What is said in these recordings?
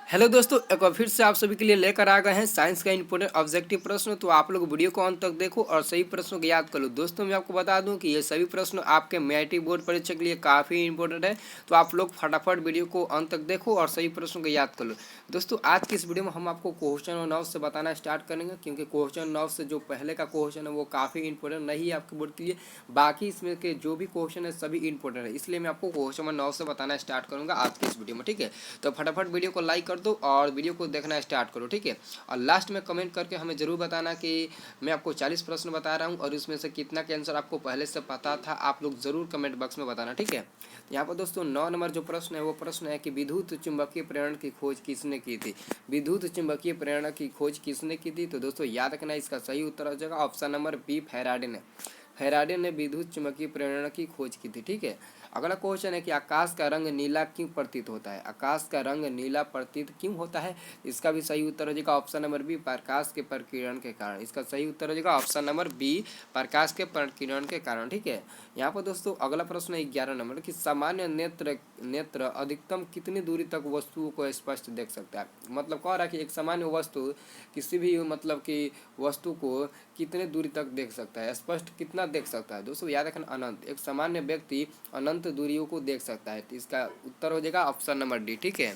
Hello दोस्तों, एक बार फिर से आप सभी के लिए लेकर आ गए हैं साइंस का इंपॉर्टेंट ऑब्जेक्टिव प्रश्न। तो आप लोग वीडियो को अंत तक देखो और सही प्रश्नों को याद कर लो। दोस्तों, मैं आपको बता दूं कि ये सभी प्रश्न आपके MIT बोर्ड परीक्षा के लिए काफ़ी इंपॉर्टेंट है। तो आप लोग फटाफट वीडियो को अंत तक देखो और सही प्रश्नों को याद कर लो। दोस्तों, आज की इस वीडियो में हम आपको क्वेश्चन 9 से बताना स्टार्ट करेंगे, क्योंकि क्वेश्चन 9 से जो पहले का क्वेश्चन है वो काफ़ी इंपॉर्टेंट नहीं है आपके बोर्ड के लिए। बाकी इसमें के जो भी क्वेश्चन है सभी इंपॉर्टेंट है, इसलिए मैं आपको क्वेश्चन 9 से बताना स्टार्ट करूँगा आज की इस वीडियो में। ठीक है, तो फटाफट वीडियो को लाइक कर दो और वीडियो को देखना स्टार्ट करो। ठीक है, और लास्ट में कमेंट करके हमें ज़रूर बताना कि मैं आपको 40 प्रश्न बता रहा हूँ और उसमें से कितना के आंसर आपको पहले से पता था। आप लोग ज़रूर कमेंट बॉक्स में बताना। ठीक है, यहाँ पर दोस्तों 9 नंबर जो प्रश्न है वो प्रश्न है कि विद्युत चुंबकीय प्रेरण की खोज किसने की थी। विद्युत चुंबकीय प्रेरण की खोज किसने की थी? तो दोस्तों याद रखना, इसका सही उत्तर हो जाएगा ऑप्शन नंबर बी, फैराडे ने। फैराडे ने विद्युत चुंबकीय प्रेरण की खोज की थी। ठीक है, अगला क्वेश्चन है कि आकाश का रंग नीला क्यों प्रतीत होता है। आकाश का रंग नीला प्रतीत क्यों होता है? इसका भी सही उत्तर हो जाएगा ऑप्शन नंबर बी, प्रकाश के प्रकीर्णन के कारण। इसका सही उत्तर हो जाएगा ऑप्शन नंबर बी, प्रकाश के प्रकीर्णन के कारण। ठीक है, यहाँ पर दोस्तों अगला प्रश्न है 11 नंबर कि सामान्य नेत्र नेत्र अधिकतम कितनी दूरी तक वस्तुओं को स्पष्ट देख सकता है। मतलब कह रहा है कि एक सामान्य वस्तु किसी भी मतलब कि वस्तु को कितने दूरी तक देख सकता है, स्पष्ट कितना देख सकता है। दोस्तों याद रखना, अनंत। एक सामान्य व्यक्ति अनंत दूरियों को देख सकता है। तो इसका उत्तर हो जाएगा ऑप्शन नंबर डी। ठीक है,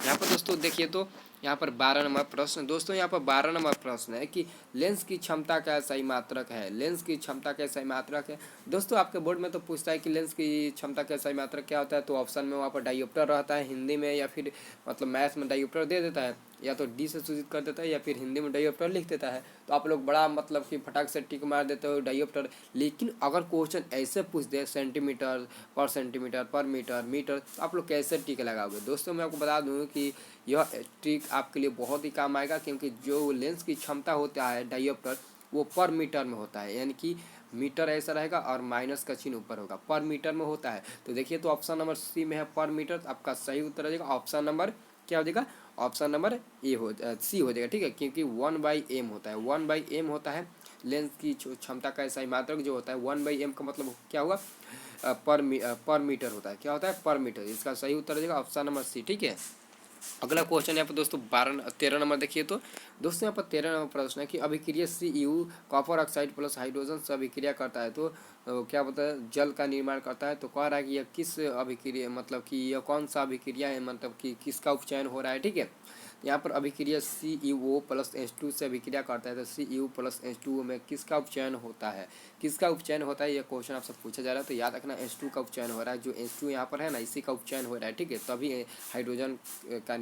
यहाँ पर दोस्तों देखिए, तो यहाँ पर 12 नंबर प्रश्न। दोस्तों यहाँ पर 12 नंबर प्रश्न है कि लेंस की क्षमता का सही मात्रक है। लेंस की क्षमता का सही मात्रक है। दोस्तों आपके बोर्ड में तो पूछता है कि लेंस की क्षमता का सही मात्रक क्या होता है, तो ऑप्शन में वहाँ पर डायोप्टर रहता है हिंदी में, या फिर मतलब मैथ्स में डायोप्टर दे देता है, या तो डी से सूचित कर देता है, या फिर हिंदी में डायोप्टर लिख देता है। तो आप लोग बड़ा मतलब कि फटाक से टिक मार देते हो डायोप्टर। लेकिन अगर क्वेश्चन ऐसे पूछ दे सेंटीमीटर पर मीटर मीटर, तो आप लोग कैसे टिक लगाओगे? दोस्तों मैं आपको बता दूं कि यह ट्रिक आपके लिए बहुत ही काम आएगा, क्योंकि जो लेंस की क्षमता होता है डायोप्टर, वो पर मीटर में होता है। यानी कि मीटर ऐसा रहेगा और माइनस का चिन्ह ऊपर होगा, पर मीटर में होता है। तो देखिए, तो ऑप्शन नंबर सी में है पर मीटर। तो आपका सही उत्तर हो जाएगा ऑप्शन नंबर क्या हो जाएगा, ऑप्शन नंबर ए हो सी हो जाएगा। ठीक है, क्योंकि 1/m होता है, 1/m होता है लेंस की क्षमता का सही मात्रक जो होता है। 1/m का मतलब क्या हुआ, पर मीटर होता है। क्या होता है, पर मीटर। इसका सही उत्तर हो जाएगा ऑप्शन नंबर सी। ठीक है, अगला क्वेश्चन यहाँ पर दोस्तों 13 नंबर देखिए। तो दोस्तों यहाँ पर 13 नंबर प्रश्न है कि अभिक्रिया CU copper oxide plus hydrogen से अभिक्रिया करता है, तो क्या बोलता है, जल का निर्माण करता है। तो कह रहा है कि यह किस अभिक्रिया, मतलब कि यह कौन सा अभिक्रिया है, मतलब कि किसका उपचयन हो रहा है। ठीक है, यहाँ पर अभिक्रिया CuO प्लस H2 से अभिक्रिया करता है। तो CU प्लस H2O में किसका उपचयन होता है, किसका उपचयन होता है, यह क्वेश्चन आपसे पूछा जा रहा है। तो याद रखना, H2 का उपचयन हो रहा है। जो H2 यहाँ पर है ना, इसी का उपचयन हो रहा है। ठीक है, तभी हाइड्रोजन का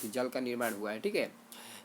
जल का निर्माण हुआ है। ठीक है,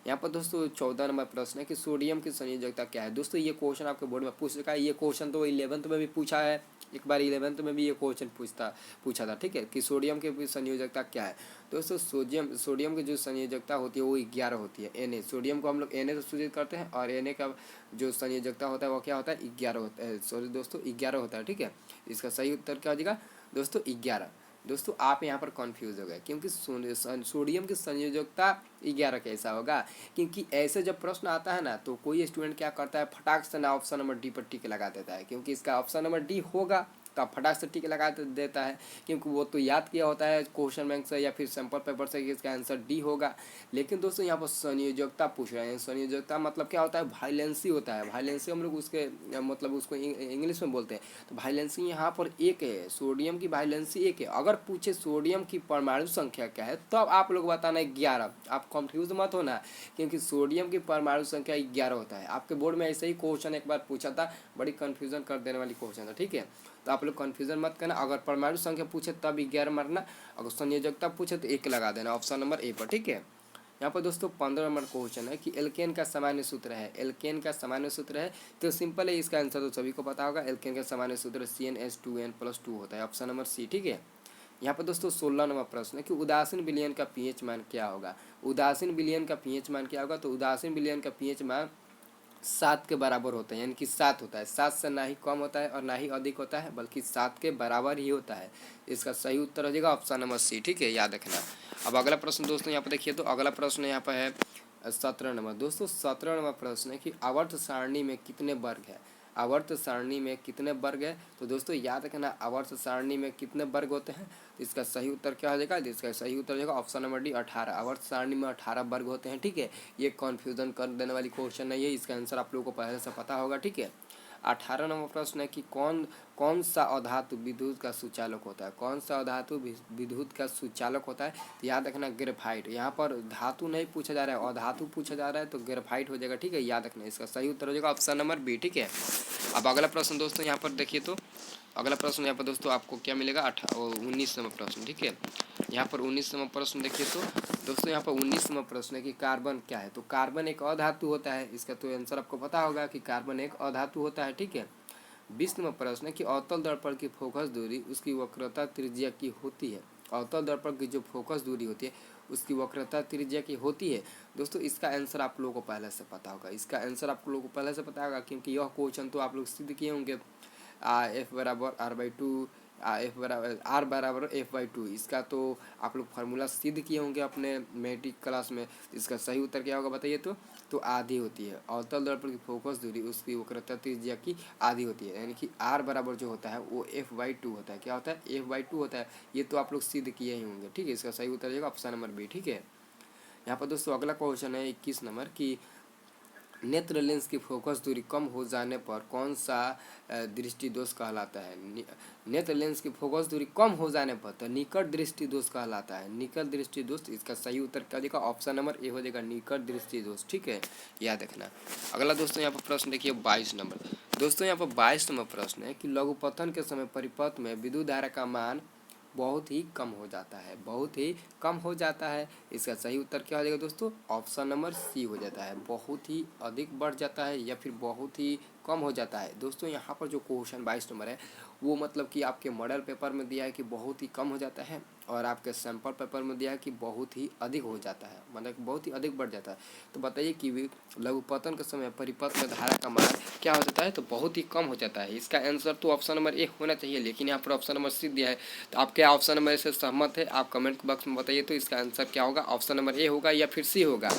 यहाँ पर दोस्तों 14 नंबर प्रश्न है कि सोडियम की संयोजकता क्या है। दोस्तों ये क्वेश्चन आपके बोर्ड में पूछ चुका है। ये क्वेश्चन तो 11th में भी पूछा है, एक बार 11th में भी ये क्वेश्चन पूछा था। ठीक है, कि सोडियम की संयोजकता क्या है। दोस्तों सोडियम की जो संयोजकता होती है वो 11 होती है। Na, सोडियम को हम लोग Na से सूचित करते हैं, और Na का जो संयोजकता होता है वो क्या होता है, 11 होता है। सॉरी दोस्तों, 11 होता है। ठीक है, इसका सही उत्तर क्या हो जाएगा दोस्तों, 11। दोस्तों आप यहाँ पर कन्फ्यूज हो गए, क्योंकि सोडियम की संयोजकता 11 कैसा होगा, क्योंकि ऐसे जब प्रश्न आता है ना, तो कोई स्टूडेंट क्या करता है, फटाक से ना ऑप्शन नंबर डी पर टिक लगा देता है, क्योंकि इसका ऑप्शन नंबर डी होगा तो आप फटाक से टिक लगा देता है, क्योंकि वो तो याद किया होता है क्वेश्चन बैंक से या फिर सैम्पल पेपर से कि इसका आंसर डी होगा। लेकिन दोस्तों यहाँ पर संयोजकता पूछ रहे हैं। संयोजकता मतलब क्या होता है, वाइलेंसी होता है। वाइलेंसी हम लोग उसके मतलब उसको इंग्लिश में बोलते हैं। तो वाइलेंसी यहाँ पर 1 है, सोडियम की वाइलेंसी 1 है। अगर पूछे सोडियम की परमाणु संख्या क्या है, तब आप लोग बताना 11। आप कंफ्यूज मत होना, क्योंकि सोडियम की परमाणु संख्या 11 होता है। आपके बोर्ड में ऐसे ही क्वेश्चन एक बार पूछा था, बड़ी कन्फ्यूजन कर देने वाली क्वेश्चन था। ठीक है, तो आप लोग कन्फ्यूजन मत करना। अगर परमाणु संख्या पूछे तब 11 मारना, अगर संयोजकता पूछे तो 1 लगा देना ऑप्शन नंबर ए पर। ठीक है, यहाँ पर दोस्तों 15 नंबर क्वेश्चन है कि एल्केन का सामान्य सूत्र है। एल्केन का सामान्य सूत्र है, तो सिंपल है, इसका आंसर तो सभी को पता होगा। एल्केन का सामान्य सूत्र CnH2n+2 होता है, ऑप्शन नंबर सी। ठीक है, यहाँ पर दोस्तों 16 नंबर प्रश्न है कि उदासीन विलयन का पीएच मान क्या होगा। उदासीन विलयन का पीएच मान क्या होगा, तो उदासीन विलयन का पीएच मान 7 के बराबर होता है, यानी कि 7 होता है। 7 से ना ही कम होता है और ना ही अधिक होता है, बल्कि 7 के बराबर ही होता है। इसका सही उत्तर हो जाएगा ऑप्शन नंबर सी। ठीक है, याद रखना। अब अगला प्रश्न दोस्तों यहाँ पर देखिए, तो अगला प्रश्न यहाँ पर है 17 नंबर। दोस्तों 17 नंबर प्रश्न है कि आवर्त सारणी में कितने वर्ग है। आवर्त सारणी में कितने वर्ग है? तो दोस्तों याद रखना, आवर्त सारणी में कितने वर्ग होते हैं? तो इसका सही उत्तर क्या हो जाएगा? इसका सही उत्तर हो जाएगा ऑप्शन नंबर डी 18। आवर्त सारणी में 18 वर्ग होते हैं। ठीक है, ये कन्फ्यूजन कर देने वाली क्वेश्चन नहीं है, इसका आंसर आप लोगों को पहले से पता होगा। ठीक है, 18 नंबर प्रश्न है कि कौन कौन सा अधातु विद्युत का सुचालक होता है? कौन सा अधातु विद्युत का सुचालक होता है? तो याद रखना ग्रेफाइट। यहाँ पर धातु नहीं पूछा जा रहा है, अधातु पूछा जा रहा है, तो ग्रेफाइट हो जाएगा। ठीक है, याद रखना, इसका सही उत्तर हो जाएगा ऑप्शन नंबर बी। ठीक है, अब अगला प्रश्न दोस्तों यहाँ पर देखिए, तो अगला प्रश्न यहाँ पर दोस्तों आपको क्या मिलेगा? 19 नंबर प्रश्न। ठीक है, यहाँ पर 19 नंबर प्रश्न देखिए, तो दोस्तों यहाँ पर 19 नंबर प्रश्न है कि कार्बन क्या है? तो कार्बन एक अधातु होता है। इसका तो आंसर आपको पता होगा कि कार्बन एक अधातु होता है। ठीक है, 20 नंबर प्रश्न है कि अवतल दर्पण की फोकस दूरी उसकी वक्रता त्रिज्या की होती है। अवतल दर्पण की जो फोकस दूरी होती है उसकी वक्रता त्रिज्या की होती है। दोस्तों इसका आंसर आप लोगों को पहले से पता होगा, इसका आंसर आप लोगों को पहले से पता होगा, क्योंकि यह क्वेश्चन तो आप लोग सिद्ध किए होंगे। एफ बराबर R/2, एफ बराबर आर बराबर F/2, इसका तो आप लोग फार्मूला सिद्ध किए होंगे अपने मैट्रिक क्लास में। इसका सही उत्तर क्या होगा बताइए? तो आधी होती है। अवतल दर्पण की फोकस दूरी उसकी वक्रता त्रिज्या की आधी होती है, यानी कि R बराबर जो होता है वो F/2 होता है। क्या होता है? F/2 होता है। ये तो आप लोग सिद्ध किए ही होंगे। ठीक है, इसका सही उत्तर रहेगा ऑप्शन नंबर बी। ठीक है, यहाँ पर दोस्तों अगला क्वेश्चन है 21 नंबर की नेत्र लेंस की फोकस दूरी कम हो जाने पर कौन सा दृष्टि दोष कहलाता है? नेत्र लेंस की फोकस दूरी कम हो जाने पर तो निकट दृष्टि दोष कहलाता है। निकट दृष्टि दोष, इसका सही उत्तर क्या देगा? ऑप्शन नंबर ए हो जाएगा, निकट दृष्टि दोष। ठीक है, याद रखना। अगला दोस्तों यहाँ पर प्रश्न देखिए 22 नंबर। दोस्तों यहाँ पर 22 नंबर प्रश्न है कि लघुपतन के समय परिपथ में विद्युत धारा का मान बहुत ही कम हो जाता है। बहुत ही कम हो जाता है। इसका सही उत्तर क्या हो जाएगा दोस्तों? ऑप्शन नंबर सी हो जाता है। बहुत ही अधिक बढ़ जाता है या फिर बहुत ही कम हो जाता है। दोस्तों यहाँ पर जो क्वेश्चन 22 नंबर है वो मतलब कि आपके मॉडल पेपर में दिया है कि बहुत ही कम हो जाता है, और आपके सैंपल पेपर में दिया है कि बहुत ही अधिक हो जाता है, मतलब बहुत ही अधिक बढ़ जाता है। तो बताइए कि लघुपतन के समय परिपथ में धारा का मान क्या हो जाता है? तो बहुत ही कम हो जाता है। इसका आंसर तो ऑप्शन नंबर ए होना चाहिए, लेकिन यहाँ पर ऑप्शन नंबर सी दिया है। तो आप क्या ऑप्शन नंबर से सहमत है? आप कमेंट बॉक्स में बताइए, तो इसका आंसर क्या होगा? ऑप्शन नंबर ए होगा या फिर सी होगा?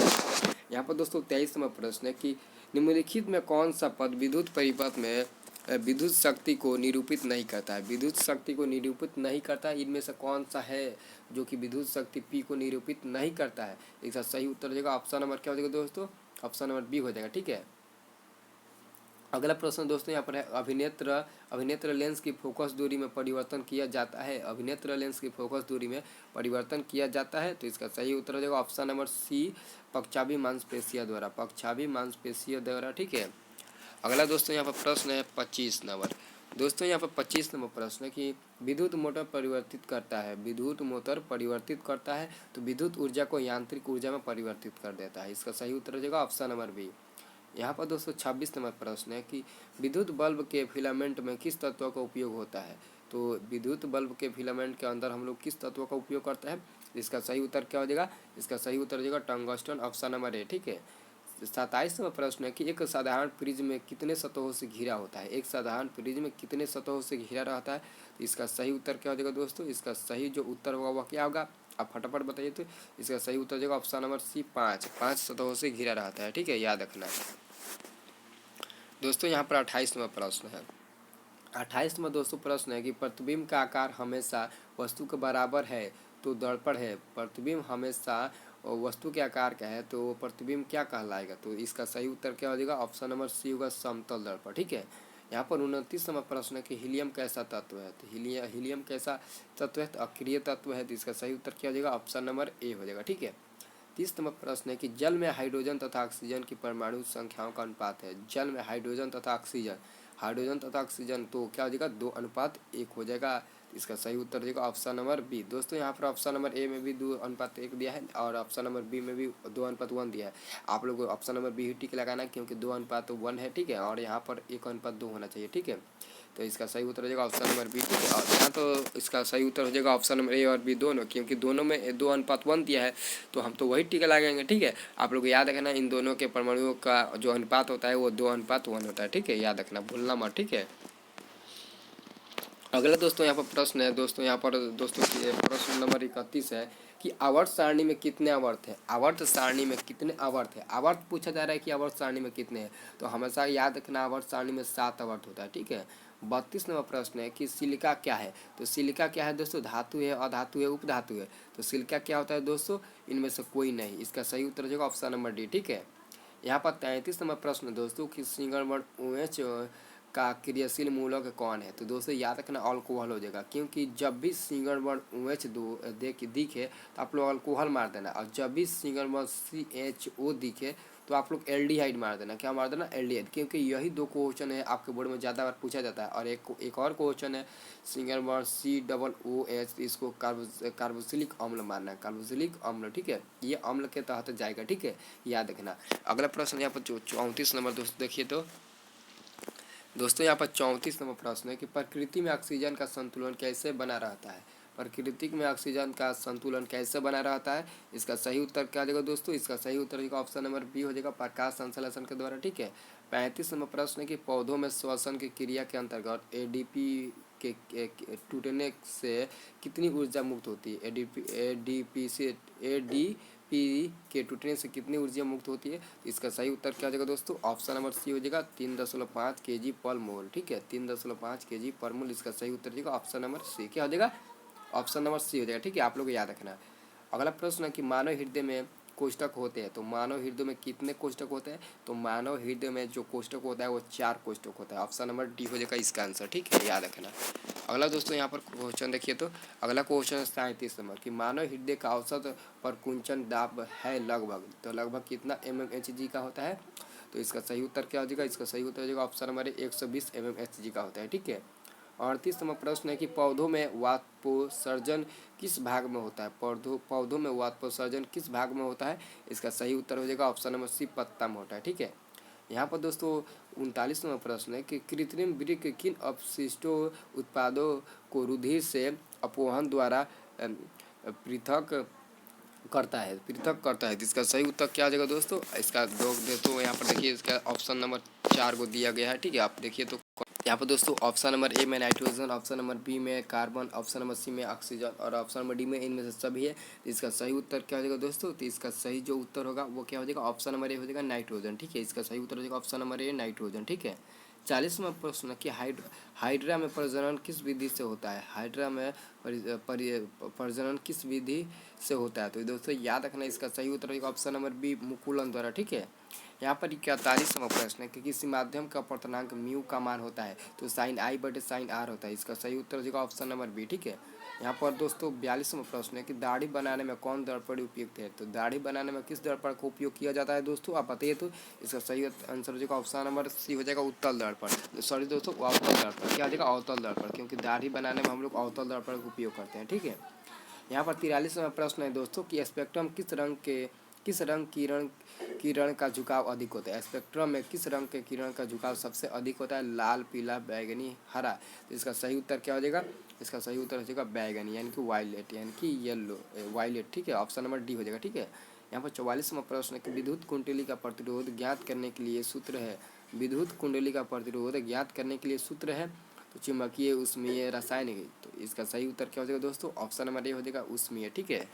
यहाँ पर दोस्तों 23 नंबर प्रश्न है कि निम्नलिखित में कौन सा पद विद्युत परिपथ में विद्युत शक्ति को निरूपित नहीं करता है? विद्युत शक्ति को निरूपित नहीं करता है, इनमें से कौन सा है जो कि विद्युत शक्ति P को निरूपित नहीं करता है? इसका सही उत्तर हो जाएगा ऑप्शन नंबर क्या हो जाएगा दोस्तों? ऑप्शन नंबर बी हो जाएगा। ठीक है, अगला प्रश्न दोस्तों यहाँ पर है अभिनेत्र लेंस की फोकस दूरी में परिवर्तन किया जाता है। अभिनेत्र लेंस की फोकस दूरी में परिवर्तन किया जाता है, तो इसका सही उत्तर हो जाएगा ऑप्शन नंबर सी, पक्षाभी मांसपेशियों द्वारा। पक्षाभी मांसपेशियों द्वारा। ठीक है, अगला दोस्तों यहाँ पर प्रश्न है 25 नंबर। दोस्तों यहाँ पर 25 नंबर प्रश्न है कि विद्युत मोटर परिवर्तित करता है। विद्युत मोटर परिवर्तित करता है तो विद्युत ऊर्जा को यांत्रिक ऊर्जा में परिवर्तित कर देता है। इसका सही उत्तर हो जाएगा ऑप्शन नंबर बी। यहाँ पर दोस्तों 26 नंबर प्रश्न है कि विद्युत बल्ब के फिलामेंट में किस तत्व का उपयोग होता है? तो विद्युत बल्ब के फिलामेंट के अंदर हम लोग किस तत्व का उपयोग करते हैं? इसका सही उत्तर क्या हो जाएगा? इसका सही उत्तर हो जाएगा टंगस्टन, ऑप्शन नंबर ए। ठीक है, 27वां प्रश्न है कि एक साधारण प्रिज्म में कितने सतहों से घिरा होता है? एक साधारण प्रिज्म में कितने सतहों से घिरा रहता है? तो इसका सही उत्तर क्या हो जाएगा दोस्तों? इसका सही जो उत्तर होगा वह क्या होगा? आप फटाफट बताइए। तो इसका सही उत्तर हो जाएगा ऑप्शन नंबर सी, 5 सतहों से घिरा रहता है। ठीक है, याद रखना। दोस्तों यहाँ पर 28वां प्रश्न है। 28वां दोस्तों प्रश्न है कि प्रतिबिंब का आकार हमेशा वस्तु के बराबर है तो दर्पण है। प्रतिबिंब हमेशा वस्तु के आकार का है तो प्रतिबिंब क्या कहलाएगा? तो इसका सही उत्तर क्या हो जाएगा? ऑप्शन नंबर सी होगा, समतल दर्पण। ठीक है, यहाँ पर 29वां प्रश्न है कि हीलियम कैसा तत्व है? तो हीलियम कैसा तत्व है? तो अक्रिय तत्व है। तो इसका सही उत्तर क्या हो जाएगा? ऑप्शन नंबर ए हो जाएगा। ठीक है, 30 नंबर प्रश्न है कि जल में हाइड्रोजन तथा ऑक्सीजन की परमाणु संख्याओं का अनुपात है। जल में हाइड्रोजन तथा ऑक्सीजन तो क्या हो जाएगा? 2:1 हो जाएगा। इसका सही उत्तर हो जाएगा ऑप्शन नंबर बी। दोस्तों यहाँ पर ऑप्शन नंबर ए में भी 2:1 दिया है और ऑप्शन नंबर बी में भी 2:1 दिया है। आप लोग ऑप्शन नंबर बी ही टिक लगाना, क्योंकि 2:1 है। ठीक है, और यहाँ पर 1:2 होना चाहिए। ठीक है, तो इसका सही उत्तर हो जाएगा ऑप्शन नंबर बी। ठीक है, और यहाँ तो इसका सही उत्तर हो जाएगा ऑप्शन नंबर ए और बी दोनों, क्योंकि दोनों में 2:1 दिया है, तो हम तो वही टीका लगाएंगे। ठीक है, आप लोग याद रखना इन दोनों के परमाणुओं का जो अनुपात होता है वो 2:1 होता है। ठीक है, याद रखना, भूलना मत। ठीक है, अगला दोस्तों यहाँ पर प्रश्न है। दोस्तों यहाँ पर दोस्तों प्रश्न नंबर 31 है कि आवर्त सारणी में कितने आवर्त है, आवर्त सारणी में कितने आवर्त है, आवर्त पूछा जा रहा है कि आवर्त सारणी में कितने हैं, तो हमेशा याद रखना आवर्त सारणी में 7 आवर्त होता है। ठीक है। 32 नंबर प्रश्न है कि सिलिका क्या है, तो सिलिका क्या है दोस्तों, धातु है, अधातु है, उपधातु है। तो सिलिका क्या होता है दोस्तों, इनमें से कोई नहीं। इसका सही उत्तर हो जाएगा ऑप्शन नंबर डी। ठीक है। यहाँ पर 33 नंबर प्रश्न दोस्तों कि सिंगल वर्ड OH का क्रियाशील मूलक कौन है, तो दोस्तों याद रखना अल्कोहल हो जाएगा, क्योंकि जब भी सिंगल वर्ड OH दिखे तो आप लोग अल्कोहल मार देना, और जब भी सिंगल वर्ड CHO दिखे तो आप लोग एल्डिहाइड मार देना। क्या मार देना, एल्डिहाइड, क्योंकि यही दो क्वेश्चन है आपके बोर्ड में ज़्यादा बार पूछा जाता है। और एक और क्वेश्चन है सिंगल वर्ड COOH, इसको कार्बोक्सिलिक अम्ल मारना है, कार्बोक्सिलिक अम्ल। ठीक है, ये अम्ल के तहत जाएगा। ठीक है, याद रखना। अगला प्रश्न यहाँ पर 34 नंबर दोस्तों देखिए, तो दोस्तों यहाँ पर 34 नंबर प्रश्न है कि प्रकृति में ऑक्सीजन का संतुलन कैसे बना रहता है, प्रकृति में ऑक्सीजन का संतुलन कैसे बना रहता है। इसका सही उत्तर क्या हो जाएगा दोस्तों, इसका सही उत्तर हो ऑप्शन नंबर बी हो जाएगा, प्रकाश संश्लेषण के द्वारा। ठीक है। 35 नंबर प्रश्न है कि पौधों में श्वसन की क्रिया के अंतर्गत ADP के टूटने से कितनी ऊर्जा मुक्त होती है, ADP के टूटने से कितनी ऊर्जा मुक्त होती है। तो इसका सही उत्तर क्या हो जाएगा दोस्तों, ऑप्शन नंबर सी हो जाएगा, 3.5 kg पर मोल। ठीक है, 3.5 kg पर मोल, इसका सही उत्तर हो जाएगा ऑप्शन नंबर सी। क्या हो जाएगा, ऑप्शन नंबर सी हो जाएगा। ठीक है, आप लोग याद रखना। अगला प्रश्न है कि मानव हृदय में कोष्ठक होते हैं, तो मानव हृदय में कितने कोष्ठक होते हैं, तो मानव हृदय में जो कोष्ठक होता है वो 4 कोष्ठक होता है। ऑप्शन नंबर डी हो जाएगा इसका आंसर। ठीक है, याद रखना। अगला दोस्तों यहाँ पर क्वेश्चन देखिए, तो अगला क्वेश्चन है 37 नंबर कि मानव हृदय का औसत परकुंचन दाब है लगभग, तो लगभग कितना mmHg का होता है। तो इसका सही उत्तर क्या हो जाएगा, इसका सही उत्तर हो जाएगा ऑप्शन नंबर 120 mmHg का होता है। ठीक है। 38 नंबर प्रश्न है कि पौधों में वाष्पोत्सर्जन किस भाग में होता है, पौधों में वाष्पोत्सर्जन किस भाग में होता है। इसका सही उत्तर हो जाएगा ऑप्शन नंबर सी, पत्ता में होता है। ठीक है। यहाँ पर दोस्तों 39 नंबर प्रश्न है कि कृत्रिम वृक्क किन अपशिष्टों उत्पादों को रुधिर से अपवहन द्वारा पृथक करता है। इसका सही उत्तर क्या आ जाएगा दोस्तों, इसका दोस्तों यहाँ पर देखिए, इसका ऑप्शन नंबर 4 को दिया गया है। ठीक है, आप देखिए, तो यहाँ पर दोस्तों ऑप्शन नंबर ए में नाइट्रोजन, ऑप्शन नंबर बी में कार्बन, ऑप्शन नंबर सी में ऑक्सीजन और ऑप्शन नंबर डी में इनमें से सभी है। तो इसका सही उत्तर क्या हो जाएगा दोस्तों, तो इसका सही जो उत्तर होगा वो क्या हो जाएगा, ऑप्शन नंबर ए हो जाएगा नाइट्रोजन। ठीक है, इसका सही उत्तर हो जाएगा ऑप्शन नंबर ए नाइट्रोजन। ठीक है। 40वां प्रश्न कि हाइड्रा में प्रजनन किस विधि से होता है, हाइड्रा में प्रजनन किस विधि से होता है। तो दोस्तों याद रखना, इसका सही उत्तर होगा ऑप्शन नंबर बी, मुकुलन द्वारा। ठीक है। यहाँ पर 41वां प्रश्न है कि किसी माध्यम का अपर्तनांक म्यू का मान होता है, तो साइन आई बटे साइन आर होता है। इसका सही उत्तर होगा ऑप्शन नंबर बी। ठीक है। यहाँ पर दोस्तों 42वां प्रश्न है कि दाढ़ी बनाने में कौन दर्पण उपयुक्त है, तो दाढ़ी बनाने में किस दर्पण का उपयोग किया जाता है दोस्तों, आप बताइए। तो इसका सही आंसर हो जाएगा ऑप्शन नंबर सी हो जाएगा, उत्तल दर्पण। सॉरी दोस्तों, अवतल दर्पण। क्या हो जाएगा, अवतल दर्पण, क्योंकि दाढ़ी बनाने में हम लोग अवतल दर्पण का उपयोग करते हैं। ठीक है। यहाँ पर 43वां प्रश्न है दोस्तों कि स्पेक्ट्रम किस रंग किरण का झुकाव अधिक होता है, स्पेक्ट्रम में किस रंग के किरण का झुकाव सबसे अधिक होता है, लाल, पीला, बैंगनी, हरा। तो इसका सही उत्तर क्या हो जाएगा, इसका सही उत्तर हो जाएगा बैगनी, यानी कि वायलेट, यानी कि येलो, वायलेट। ठीक है, ऑप्शन नंबर डी हो जाएगा। ठीक है। यहाँ पर 44वां प्रश्न है कि विद्युत कुंडली का प्रतिरोध ज्ञात करने के लिए सूत्र है, विद्युत कुंडली का प्रतिरोध ज्ञात करने के लिए सूत्र है, तो चुंबकीय, ऊष्मीय, रासायनिक। तो इसका सही उत्तर क्या हो जाएगा दोस्तों, ऑप्शन नंबर ए हो जाएगा ऊष्मीय। ठीक है।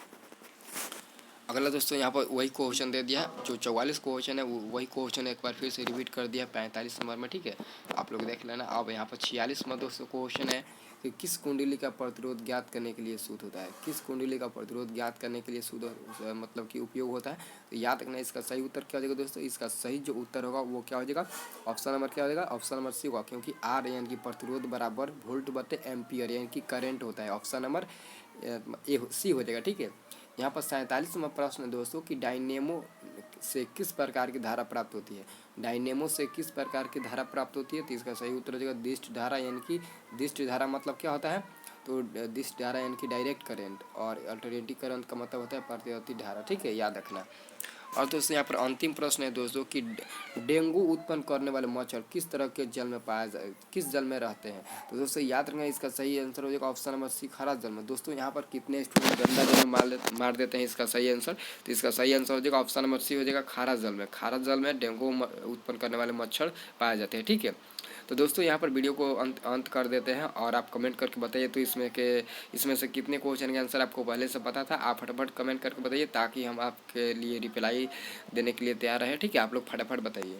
अगला दोस्तों यहाँ पर वही क्वेश्चन दे दिया, जो 44 क्वेश्चन है वही क्वेश्चन एक बार फिर से रिपीट कर दिया 45 नंबर में। ठीक है, आप लोग देख लेना। अब यहाँ पर 46 में दोस्तों क्वेश्चन है कि किस कुंडली का प्रतिरोध ज्ञात करने के लिए सूत्र होता है, किस कुंडली का प्रतिरोध ज्ञात करने के लिए सूत्र मतलब कि उपयोग होता है। तो याद रखना, इसका सही उत्तर क्या हो जाएगा दोस्तों, इसका सही जो उत्तर होगा वो क्या हो जाएगा, ऑप्शन नंबर क्या हो जाएगा, ऑप्शन नंबर सी होगा, क्योंकि आर यानी कि प्रतिरोध बराबर वोल्ट बटे एम्पियर यानी कि करंट होता है। ऑप्शन नंबर ए सी हो जाएगा। ठीक है। यहाँ पर 47वां प्रश्न है दोस्तों कि डायनेमो से किस प्रकार की धारा प्राप्त होती है, डायनेमो से किस प्रकार की धारा प्राप्त होती है। तो इसका सही उत्तर हो जाएगा दिष्ट धारा, यानी कि दिष्ट धारा मतलब क्या होता है, तो दिष्ट धारा यानी कि डायरेक्ट करंट, और अल्टरनेटिव करंट का मतलब होता है प्रतिवर्ती धारा। ठीक है, याद रखना। और दोस्तों यहाँ पर अंतिम प्रश्न है दोस्तों कि डेंगू उत्पन्न करने वाले मच्छर किस तरह के जल में पाया जाए, किस जल में रहते हैं। तो दोस्तों याद रखना, इसका सही आंसर हो जाएगा ऑप्शन नंबर सी, खारा जल में। दोस्तों यहाँ पर कितने स्टूडेंट गंदा जल में मार देते हैं इसका सही आंसर, तो इसका सही आंसर हो जाएगा ऑप्शन नंबर सी हो जाएगा, खारा जल में। खारा जल में डेंगू उत्पन्न करने वाले मच्छर पाए जाते हैं। ठीक है। तो दोस्तों यहाँ पर वीडियो को अंत कर देते हैं और आप कमेंट करके बताइए तो इसमें से कितने क्वेश्चन के आंसर आपको पहले से पता था। आप फटाफट कमेंट करके बताइए ताकि हम आपके लिए रिप्लाई देने के लिए तैयार रहें। ठीक है, आप लोग फटाफट बताइए।